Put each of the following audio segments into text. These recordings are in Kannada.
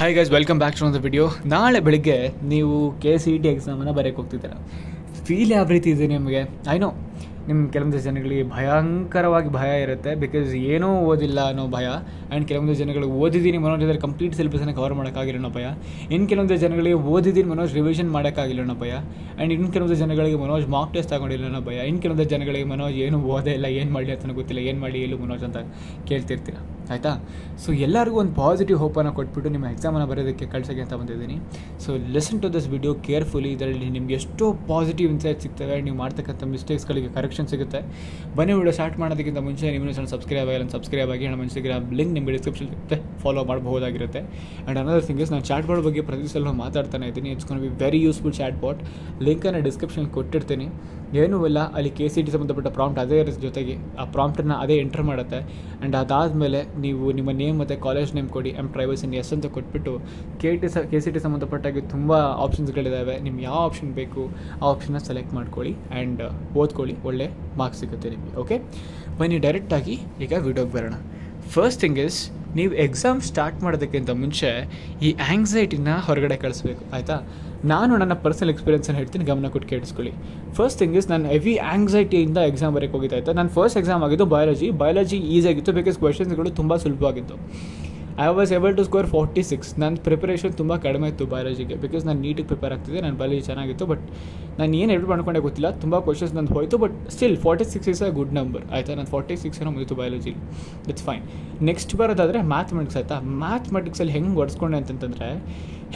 Hi guys, welcome back to the video. ನಾಳೆ ಬೆಳಿಗ್ಗೆ ನೀವು KCET ಎಕ್ಸಾಮನ್ನು ಬರೆಯೋಕ್ಕೆ ಹೋಗ್ತಿದ್ದೀರ. ಫೀಲ್ ಯಾವ ರೀತಿ ಇದೆ ನಿಮಗೆ? ಐ ನೋ ನಿಮ್ಮ ಕೆಲವೊಂದು ಜನಗಳಿಗೆ ಭಯಂಕರವಾಗಿ ಭಯ ಇರುತ್ತೆ, ಬಿಕಾಸ್ ಏನೂ ಓದಿಲ್ಲ ಅನ್ನೋ ಭಯ. ಆ್ಯಂಡ್ ಕೆಲವೊಂದು ಜನಗಳಿಗೆ ಓದಿದ್ದೀನಿ ಮನೋಜ್ ಇದರ ಕಂಪ್ಲೀಟ್ ಸಿಲೆಬಸನ್ನು ಕವರ್ ಮಾಡೋಕ್ಕಾಗಿಲ್ಲ ಅನ್ನೋ ಭಯ. ಇನ್ನು ಕೆಲವೊಂದು ಜನಗಳಿಗೆ ಓದಿದ್ದೀನಿ ಮನೋಜ್ ರಿವಿಷನ್ ಮಾಡೋಕ್ಕಾಗಿಲ್ಲ ಅನ್ನೋ ಭಯ. ಆ್ಯಂಡ್ ಇನ್ನು ಕೆಲವೊಂದು ಜನಗಳಿಗೆ ಮನೋಜ್ ಮಾಕ್ ಟೆಸ್ಟ್ ತಗೊಂಡಿಲ್ಲ ಅನ್ನೋ ಭಯ. ಇನ್ನು ಕೆಲವೊಂದು ಜನಗಳಿಗೆ ಮನೋಜ್ ಏನು ಓದೇ ಇಲ್ಲ, ಏನು ಮಾಡಲಿ ಅಂತಲೂ ಗೊತ್ತಿಲ್ಲ, ಏನು ಮಾಡಿ ಎಲ್ಲೂ ಮನೋಜ್ ಅಂತ ಕೇಳ್ತಿರ್ತೀರ, ಆಯಿತಾ? ಸೊ ಎಲ್ಲರಿಗೂ ಒಂದು ಪಾಸಿಟಿವ್ ಹೋಪನ್ನು ಕೊಟ್ಬಿಟ್ಟು ನಿಮ್ಮ ಎಕ್ಸಾಮನ್ನು ಬರೋದಕ್ಕೆ ಕಳ್ಸೋಕ್ಕೆ ಅಂತ ಬಂದಿದ್ದೀನಿ. So listen to this video carefully. ಇದರಲ್ಲಿ ನಿಮಗೆ ಎಷ್ಟೋ ಪಾಸಿಟಿವ್ ಇನ್ಸೈಟ್ ಸಿಗ್ತವೆ, ನೀವು ಮಾಡ್ತಕ್ಕಂಥ ಮಿಸ್ಟೇಕ್ಸ್ಗಳಿಗೆ ಕರೆಕ್ಷನ್ ಸಿಗುತ್ತೆ. ಬನ್ನಿ, ವಿಡಿಯೋ ಸ್ಟಾರ್ಟ್ ಮಾಡೋದಕ್ಕಿಂತ ಮುಂಚೆ ನಿಮ್ಮ ಚಾನಲ್ ಸಬ್ಸ್ಕ್ರೈಬ್ ಆಗಿ ನಮ್ಮ ಇನ್ಸ್ಟಾಗ್ರಾಮ್ ಲಿಂಕ್ ನಿಮಗೆ ಡಿಸ್ಕ್ರಿಪ್ಷನ್ ಸಿಗುತ್ತೆ, ಫಾಲೋ ಮಾಡಬಹುದಾಗಿರುತ್ತೆ. ಆ್ಯಂಡ್ ಅನದರ್ ಥಿಂಗ್ ಇಸ್, ನಾನು ಚಾಟ್ ಬೋರ್ಡ್ ಬಗ್ಗೆ ಪ್ರತಿ ಸಲ ಮಾತಾಡ್ತಾನೆ ಇದ್ದೀನಿ. It's gonna be very useful chatbot. ಲಿಂಕನ್ನು ಡಿಸ್ಕ್ರಿಪ್ಷನ್ ಕೊಟ್ಟಿರ್ತೀನಿ. ಏನೂ ಇಲ್ಲ, ಅಲ್ಲಿ KCET ಸಂಬಂಧಪಟ್ಟ ಪ್ರಾಂಪ್ಟ್ ಅದೇ ಇರುತ್ತೆ, ಜೊತೆಗೆ ಆ ಪ್ರಾಂಪ್ಟನ್ನು ಅದೇ ಎಂಟರ್ ಮಾಡುತ್ತೆ. ಆ್ಯಂಡ್ ಅದಾದಮೇಲೆ ನೀವು ನಿಮ್ಮ ನೇಮ್ ಮತ್ತು ಕಾಲೇಜ್ ನೇಮ್ ಕೊಡಿ, ಪ್ರೈವಸಿ ಎಸ್ ಅಂತ ಕೊಟ್ಬಿಟ್ಟು KCET ಸಂಬಂಧಪಟ್ಟಾಗಿ ತುಂಬ ಆಪ್ಷನ್ಸ್ಗಳಿದ್ದಾವೆ. ನಿಮ್ಗೆ ಯಾವ ಆಪ್ಷನ್ ಬೇಕು ಆ ಆಪ್ಷನ್ನ ಸೆಲೆಕ್ಟ್ ಮಾಡ್ಕೊಳ್ಳಿ ಆ್ಯಂಡ್ ಓದ್ಕೊಳ್ಳಿ, ಒಳ್ಳೆ ಮಾರ್ಕ್ಸ್ ಸಿಗುತ್ತೆ ನಿಮಗೆ. ಓಕೆ, ಬನ್ನಿ ಡೈರೆಕ್ಟಾಗಿ ಈಗ ವಿಡಿಯೋಗೆ ಬರೋಣ. ಫಸ್ಟ್ ಥಿಂಗ್ ಇಸ್, ನೀವು ಎಕ್ಸಾಮ್ ಸ್ಟಾರ್ಟ್ ಮಾಡೋದಕ್ಕಿಂತ ಮುಂಚೆ ಈ ಆ್ಯಂಗ್ಸೈಟಿನ ಹೊರಗಡೆ ಕಳಿಸ್ಬೇಕು, ಆಯಿತಾ? ನಾನು ನನ್ನ ಪರ್ಸನಲ್ ಎಕ್ಸ್ಪೀರಿಯನ್ಸನ್ನು ಹೇಳ್ತೀನಿ, ಗಮನ ಕೊಟ್ಟು ಕೇಳಿಸ್ಕೊಳ್ಳಿ. ಫಸ್ಟ್ ಥಿಂಗ್ ಇಸ್, ನಾನು ಹೆವಿ ಆ್ಯಂಗ್ಸೈಟಿಯಿಂದ ಎಕ್ಸಾಮ್ ಬರೋಕ್ಕೆ ಹೋಗಿತ್ತು, ಆಯಿತಾ? ನನ್ನ ಫಸ್ಟ್ ಎಕ್ಸಾಮ್ ಆಗಿದ್ದು ಬಯಾಲಜಿ ಈಸಿಯಾಗಿತ್ತು, ಬಿಕಾಸ್ ಕ್ವೆಶನ್ಸ್ಗಳು ತುಂಬ ಸುಲಭವಾಗಿತ್ತು. I was able to score 46. ನನ್ನ ಪ್ರಿಪರೇಷನ್ ತುಂಬ ಕಡಿಮೆ ಇತ್ತು ಬಯಾಲಜಿಗೆ, ಬಿಕಾಸ್ ನಾನು ನೀಟಿಗೆ ಪ್ರಿಪೇರ್ ಆಗ್ತಿದ್ದೆ. ನನ್ನ ಬಯಾಲಜಿ ಚೆನ್ನಾಗಿತ್ತು, ಬಟ್ ನಾನು ಏನು ಎಡಿಟ್ ಮಾಡ್ಕೊಂಡೆ ಗೊತ್ತಿಲ್ಲ, ತುಂಬ ಕ್ವಶನ್ಸ್ ನಂದು ಹೋಯಿತು. But still 46 is a good number, ಆಯಿತಾ? ನಾನು 46 ಏನೋ ಮುಗಿತು ಬಯಾಲಜಿಲಿ, ಇಟ್ಸ್ ಫೈನ್. ನೆಕ್ಸ್ಟ್ ಬರೋದಾದರೆ ಮ್ಯಾಥಮೆಟಿಕ್ಸ್, ಆಯಿತಾ? ಮ್ಯಾಥಮೆಟಿಕ್ಸಲ್ಲಿ ಹೆಂಗೆ ಹೊಡ್ಸ್ಕೊಂಡೆ ಅಂತಂತಂದರೆ,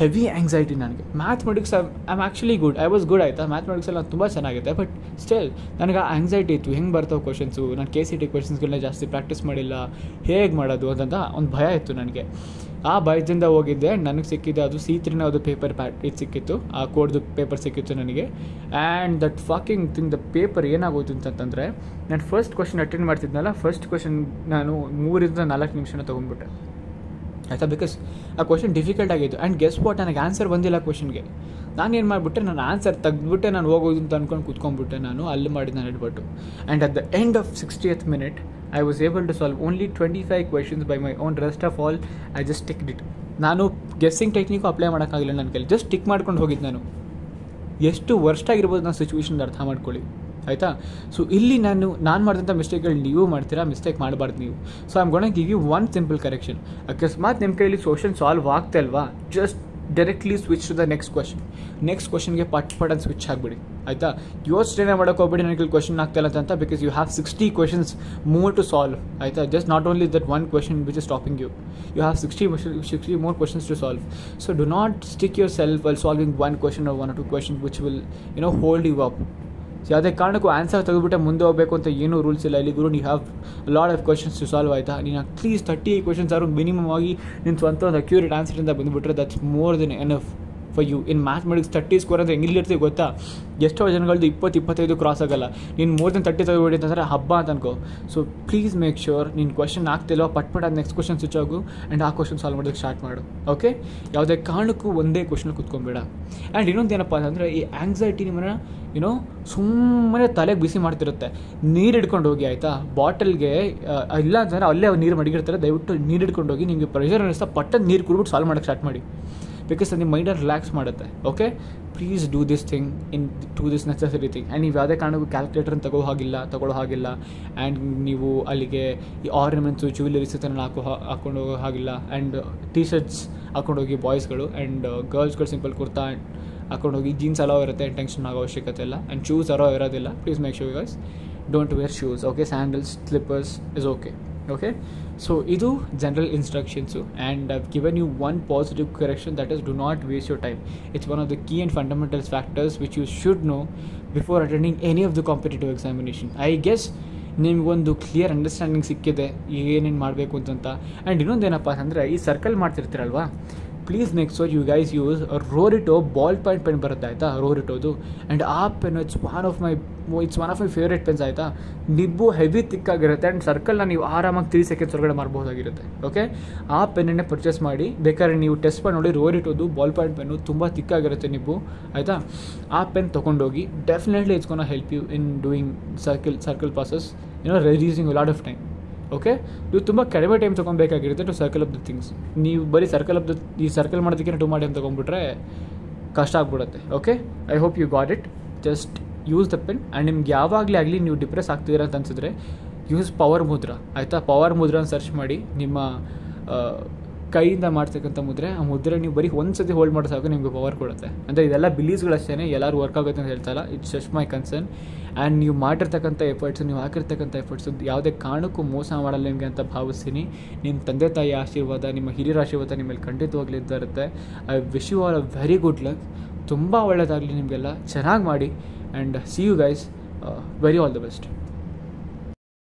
ಹೆವಿ ಆ್ಯಂಗ್ಸೈಟಿ ನನಗೆ. Mathematics I am actually good, I was good, ಆಯಿತಾ? ಮ್ಯಾಥಮೆಟಿಕ್ಸಲ್ಲಿ ನಾನು ತುಂಬ ಚೆನ್ನಾಗಿದೆ, ಬಟ್ ಸ್ಟಿಲ್ ನನಗೆ ಆ ಆ್ಯಂಗ್ಸೈಟಿ ಇತ್ತು. ಹೆಂಗೆ ಬರ್ತಾವೆ ಕ್ವಶನ್ಸು, ನಾನು KCET ಕ್ವಶನ್ಸ್ಗಳನ್ನ ಜಾಸ್ತಿ ಪ್ರಾಕ್ಟೀಸ್ ಮಾಡಿಲ್ಲ, ಹೇಗೆ ಮಾಡೋದು ಅಂತ ಒಂದು ಭಯ ಇತ್ತು ನನಗೆ. ಆ ಭಯದಿಂದ ಹೋಗಿದ್ದೆ. ನನಗೆ ಸಿಕ್ಕಿದ್ದು ಅದು C3 ಅದು ಪೇಪರ್ ಇದು ಸಿಕ್ಕಿತ್ತು, ಆ ಕೋಡ್ದು ಪೇಪರ್ ಸಿಕ್ಕಿತ್ತು ನನಗೆ. And that fucking thing, the paper ಏನಾಗೋಯ್ತು ಅಂತಂತಂದರೆ, ನಾನು ಫಸ್ಟ್ ಕ್ವಶನ್ ಅಟೆಂಡ್ ಮಾಡ್ತಿದ್ನಲ್ಲ, ಫಸ್ಟ್ ಕ್ವಶನ್ ನಾನು 3-4 ನಿಮಿಷನ ತೊಗೊಂಡ್ಬಿಟ್ಟೆ, ಆಯಿತಾ? ಬಿಕಾಸ್ ಆ ಕ್ವಶನ್ ಡಿಫಿಕಲ್ಟ್ ಆಗಿತ್ತು. ಆ್ಯಂಡ್ ಗೆಸ್ ವಾಟ್, ನನಗೆ ಆನ್ಸರ್ ಬಂದಿಲ್ಲ ಕ್ವಶನ್ಗೆ. ನಾನು ಏನು ಮಾಡಿಬಿಟ್ಟೆ, ನಾನು ಆನ್ಸರ್ ತೆಗೆದುಬಿಟ್ಟೆ ನಾನು ಹೋಗೋದು ಅಂತ ಅಂದ್ಕೊಂಡು ಕೂತ್ಕೊಂಡ್ಬಿಟ್ಟೆ. ನಾನು ಅಲ್ಲಿ ಮಾಡಿದ್ದು ನಾನು ಹೇಳ್ಬಿಟ್ಟು. And at the end of 60th minute I was able to solve only 25 questions by my own. Rest of all I just ticked it. ನಾನು ಗೆಸ್ಸಿಂಗ್ ಟೆಕ್ನಿಕ್ಕು ಅಪ್ಲೈ ಮಾಡೋಕ್ಕಾಗಿಲ್ಲ ನನ್ನ ಕೈಲಿ, ಜಸ್ಟ್ ಟಿಕ್ ಮಾಡ್ಕೊಂಡು ಹೋಗಿದ್ದು ನಾನು. ಎಷ್ಟು ವರ್ಸ್ಟ್ ಆಗಿರ್ಬೋದು ನಾನು ಸಿಚುವೇಶನ್ ಅರ್ಥ ಮಾಡ್ಕೊಳ್ಳಿ, ಆಯಿತಾ? ಸೊ ಇಲ್ಲಿ ನಾನು ಮಾಡಿದಂಥ ಮಿಸ್ಟೇಕ್ಗಳು ನೀವು ಮಾಡ್ತೀರಾ, ಮಿಸ್ಟೇಕ್ ಮಾಡಬಾರ್ದು ನೀವು. So I am gonna give you one simple correction. ಅಕಸ್ಮಾತ್ ನಿಮ್ಮ ಕೈಲಿ ಕ್ವಶನ್ ಸಾಲ್ವ್ ಆಗ್ತಾ ಇಲ್ವಾ, just directly switch to the next ಕ್ವಶನ್ಗೆ ಪಟ್ ಅಂತ ಸ್ವಿಚ್ ಆಗಿಬಿಡಿ, ಆಯಿತಾ? ಯೋಚನೆ ಮಾಡೋಕೆ ಹೋಗ್ಬಿಡಿ ನನಗೆ ಕ್ವಶನ್ ಆಗ್ತಾಯಿಲ್ಲ ಅಂತ, because you have 60 questions more to solve, ಆಯಿತಾ? Just not only that one question which is stopping you, you have 60 more questions to solve. So do not stick yourself while solving one question or 1 or 2 questions which will hold you up. ಯಾವುದೇ ಕಾರಣಕ್ಕೂ ಆನ್ಸರ್ ತೆಗೆದುಬಿಟ್ಟೆ ಮುಂದೆ ಹೋಗಬೇಕು ಅಂತ ಏನೂ ರೂಲ್ಸ್ ಇಲ್ಲ ಇಲ್ಲಿ ಗುರು. You have lot of questions to solve, ಆಯಿತಾ? ನೀನು ಅಟ್ಲೀಸ್ಟ್ 30 questions ಆದ್ರೂ ಮಿನಿಮಮ್ ಆಗಿ ನಿನ್ನ ಸ್ವಂತ ಒಂದು ಅಕ್ಯೂರೇಟ್ ಆನ್ಸರಿಂದ ಬಂದುಬಿಟ್ರೆ that's more than enough for you. In mathematics 30 score ಅಂದರೆ ಹೆಂಗಿರ್ತೀವಿ ಗೊತ್ತಾ? ಎಷ್ಟೋ ಜನಗಳದ್ದು 20-25 ಕ್ರಾಸ್ ಆಗೋಲ್ಲ. ನೀನು ಮೋರ್ ದೆನ್ 30 ತೆಗೆದುಬಿಡಿ ಅಂತಂದರೆ ಹಬ್ಬ ಅಂತ ಅನ್ಕೋ. ಸೊ ಪ್ಲೀಸ್ ಮೇಕ್ ಶ್ಯೂರ್ ನೀನು ಕ್ವಶನ್ ಆಗ್ತಿಲ್ಲೋ ಪಟ್ ಅದು ನೆಕ್ಸ್ಟ್ ಕ್ವಶನ್ ಸ್ವಿಚ್ ಆಗು ಆ್ಯಂಡ್ ಆ ಕ್ವಶನ್ ಸಾಲ್ವ್ ಮಾಡೋದಕ್ಕೆ ಸ್ಟಾರ್ಟ್ ಮಾಡು, ಓಕೆ? ಯಾವುದೇ ಕಾರಣಕ್ಕೂ ಒಂದೇ ಕ್ವಶನ್ ಕೂತ್ಕೊಂಬೇಡ. ಆ್ಯಂಡ್ ಇನ್ನೊಂದು ಏನಪ್ಪ ಅಂತಂದರೆ, ಈ ಆ್ಯಂಗ್ಸೈಟಿ ನಿಮ್ಮನ್ನು ಸುಮ್ಮನೆ ತಲೆಗೆ ಬಿಸಿ ಮಾಡ್ತಿರುತ್ತೆ. ನೀರು ಹಿಡ್ಕೊಂಡು ಹೋಗಿ, ಆಯಿತಾ? ಬಾಟಲ್ಗೆ ಇಲ್ಲ ಅಂತಂದರೆ ಅಲ್ಲೇ ನೀರು ಮಡಗಿರ್ತಾರೆ, ದಯವಿಟ್ಟು ನೀರು ಹಿಡ್ಕೊಂಡು ಹೋಗಿ. ನಿಮಗೆ ಪ್ರೆಷರ್ ಅನ್ನಿಸ್ತಾ ಪಟ್ಟದ ನೀರು ಕುಡ್ಬಿಟ್ಟು ಸಾಲ್ವ್ ಮಾಡೋಕ್ಕೆ ಸ್ಟಾರ್ಟ್ ಮಾಡಿ, ಬಿಕಾಸ್ ಅದು ನಿಮ್ಮ ಮೈಂಡಲ್ಲಿ ರಿಲ್ಯಾಕ್ಸ್ ಮಾಡುತ್ತೆ, okay? Please do this thing to this necessary thing. And ನೀವು ಯಾವುದೇ ಕಾರಣಕ್ಕೂ ಕ್ಯಾಲ್ಕುಲೇಟರ್ನ ತಗೊಳ್ಳೋ ಹಾಗಿಲ್ಲ. ಆ್ಯಂಡ್ ನೀವು ಅಲ್ಲಿಗೆ ಈ ಆರ್ನಮೆಂಟ್ಸು ಜ್ಯುವೆಲರೀಸ್ ಹಾಕೊಂಡು ಹೋಗೋ ಹಾಗಿಲ್ಲ. ಆ್ಯಂಡ್ T-shirts ಹಾಕೊಂಡೋಗಿ ಬಾಯ್ಸ್ಗಳು, ಆ್ಯಂಡ್ ಗರ್ಲ್ಸ್ಗಳು ಸಿಂಪಲ್ ಕುರ್ತಾ ಹಾಕೊಂಡೋಗಿ. ಜೀನ್ಸ್ ಅಲೋ ಇರುತ್ತೆ, ಟೆನ್ಷನ್ ಆಗೋ ಅವಶ್ಯಕತೆ ಇಲ್ಲ. ಆ್ಯಂಡ್ ಶೂಸ್ ಇರೋದಿಲ್ಲ. Please make sure guys don't wear shoes, okay? Sandals, slippers is okay, okay? So ಇದು general instructions. And I've given you one positive correction, that is do not waste your time. It's one of the key and fundamentals factors which you should know before attending any of the competitive examination. I guess ನಿಮಗೊಂದು ಕ್ಲಿಯರ್ ಅಂಡರ್ಸ್ಟ್ಯಾಂಡಿಂಗ್ ಸಿಕ್ಕಿದೆ ಏನೇನು ಮಾಡಬೇಕು ಅಂತಂತ. ಆ್ಯಂಡ್ ಇನ್ನೊಂದೇನಪ್ಪ ಅಂತಂದರೆ, ಈ ಸರ್ಕಲ್ ಮಾಡ್ತಿರ್ತೀರಲ್ವಾ, please make sure you guys use Rorito ball point pen ಬರುತ್ತೆ, ಆಯಿತಾ? ರೋರಿಟೋದು. ಆ್ಯಂಡ್ ಆ pen it's one of my favourite pens, ಆಯಿತಾ? Nib heavy ತಿಕ್ಕಾಗಿರುತ್ತೆ. ಆ್ಯಂಡ್ ಸರ್ಕಲ್ನ ನೀವು ಆರಾಮಾಗಿ 3 seconds ಒಳಗಡೆ ಮಾಡಬಹುದಾಗಿರುತ್ತೆ, ಓಕೆ? ಆ ಪೆನ್ನನ್ನೇ ಪರ್ಚೇಸ್ ಮಾಡಿ. ಬೇಕಾದ್ರೆ ನೀವು ಟೆಸ್ಟ್ ಮಾಡಿ ನೋಡಿ, ರೋರಿಟೋದು ಬಾಲ್ ಪಾಯಿಂಟ್ ಪೆನ್ನು ತುಂಬ ತಿಕ್ಕಾಗಿರುತ್ತೆ ನಿಬ್ಬು, ಆಯಿತಾ? ಆ ಪೆನ್ ತೊಗೊಂಡೋಗಿ. Definitely it's gonna help you in doing circle process, reducing lot of time. Okay. ನೀವು ತುಂಬ ಕಡಿಮೆ ಟೈಮ್ ತೊಗೊಬೇಕಾಗಿರುತ್ತೆ to circle up the things. ನೀವು ಬರೀ ಈ ಸರ್ಕಲ್ ಮಾಡೋದಕ್ಕೆ 2 ಟೈಮ್ ತೊಗೊಂಡ್ಬಿಟ್ರೆ ಕಷ್ಟ ಆಗ್ಬಿಡುತ್ತೆ. Okay, I hope you got it. Just use the pen. And ನಿಮ್ಗೆ ಯಾವಾಗಲೇ ಆಗಲಿ ನೀವು ಡಿಪ್ರೆಸ್ ಆಗ್ತಿದ್ದೀರ ಅಂತ ಅನಿಸಿದ್ರೆ ಯೂಸ್ ಪವರ್ ಮುದ್ರಾ, ಆಯಿತಾ? ಪವರ್ ಮುದ್ರಾನ ಸರ್ಚ್ ಮಾಡಿ, ನಿಮ್ಮ ಕೈಯಿಂದ ಮಾಡ್ತಕ್ಕಂಥ ಮುದ್ರೆ. ಆ ಮುದ್ರೆ ನೀವು ಬರೀ ಒಂದು ಸತಿ ಹೋಲ್ಡ್ ಮಾಡೋ ಸಾಕು ನಿಮಗೆ ಪವರ್ ಕೊಡುತ್ತೆ. ಅಂದರೆ ಇದೆಲ್ಲ ಬಿಲೀವ್ಸ್ಗಳಷ್ಟೇ, ಎಲ್ಲರೂ ವರ್ಕ್ ಆಗುತ್ತೆ ಅಂತ ಹೇಳ್ತಾಯಿಲ್ಲ. It's just my concern. And ನೀವು ಮಾಡಿರ್ತಕ್ಕಂಥ ಎಫರ್ಟ್ಸು, ನೀವು ಹಾಕಿರ್ತಕ್ಕಂಥ ಎಫರ್ಟ್ಸು ಯಾವುದೇ ಕಾರಣಕ್ಕೂ ಮೋಸ ಮಾಡಲ್ಲ ನಿಮಗೆ ಅಂತ ಭಾವಿಸ್ತೀನಿ. ನಿಮ್ಮ ತಂದೆ ತಾಯಿ ಆಶೀರ್ವಾದ, ನಿಮ್ಮ ಹಿರಿಯರ ಆಶೀರ್ವಾದ ನಿಮ್ಮ ಮೇಲೆ ಖಂಡಿತವಾಗ್ಲೂ ಇರುತ್ತೆ. I wish you all a very good luck. ತುಂಬ ಒಳ್ಳೆಯದಾಗಲಿ ನಿಮಗೆಲ್ಲ, ಚೆನ್ನಾಗಿ ಮಾಡಿ. And see you guys, very all the best.